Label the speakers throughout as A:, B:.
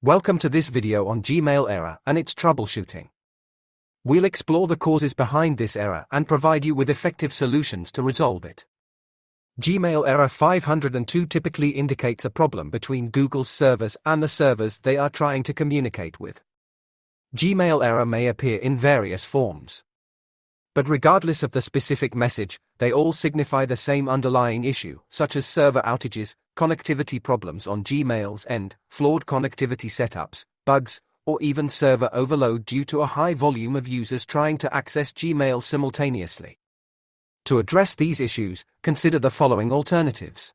A: Welcome to this video on Gmail error and its troubleshooting. We'll explore the causes behind this error and provide you with effective solutions to resolve it. Gmail error 502 typically indicates a problem between Google's servers and the servers they are trying to communicate with. Gmail error may appear in various forms. But regardless of the specific message, they all signify the same underlying issue, such as server outages, connectivity problems on Gmail's end, flawed connectivity setups, bugs, or even server overload due to a high volume of users trying to access Gmail simultaneously. To address these issues, consider the following alternatives.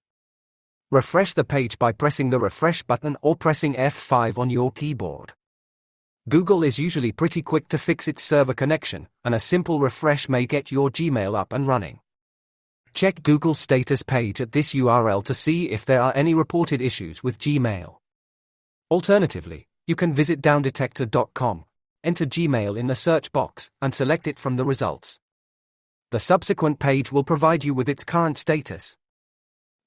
A: Refresh the page by pressing the refresh button or pressing F5 on your keyboard. Google is usually pretty quick to fix its server connection, and a simple refresh may get your Gmail up and running. Check Google's status page at this URL to see if there are any reported issues with Gmail. Alternatively, you can visit downdetector.com, enter Gmail in the search box, and select it from the results. The subsequent page will provide you with its current status.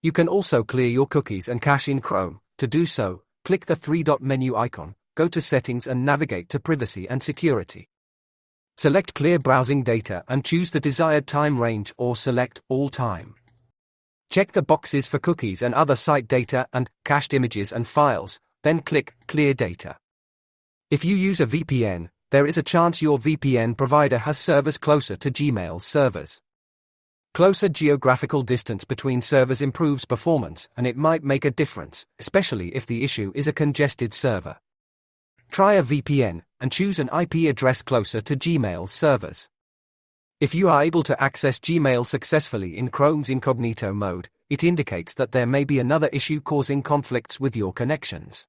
A: You can also clear your cookies and cache in Chrome. To do so, click the three-dot menu icon, go to Settings and navigate to Privacy and Security. Select Clear Browsing Data and choose the desired time range or select All Time. Check the boxes for cookies and other site data and cached images and files, then click Clear Data. If you use a VPN, there is a chance your VPN provider has servers closer to Gmail's servers. Closer geographical distance between servers improves performance, and it might make a difference, especially if the issue is a congested server. Try a VPN, and choose an IP address closer to Gmail's servers. If you are able to access Gmail successfully in Chrome's incognito mode, it indicates that there may be another issue causing conflicts with your connections.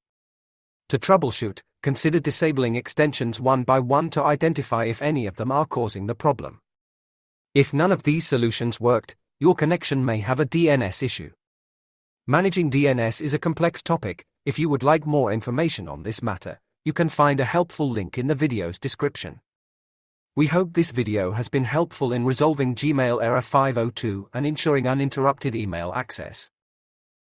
A: To troubleshoot, consider disabling extensions one by one to identify if any of them are causing the problem. If none of these solutions worked, your connection may have a DNS issue. Managing DNS is a complex topic. If you would like more information on this matter, you can find a helpful link in the video's description. We hope this video has been helpful in resolving Gmail error 502 and ensuring uninterrupted email access.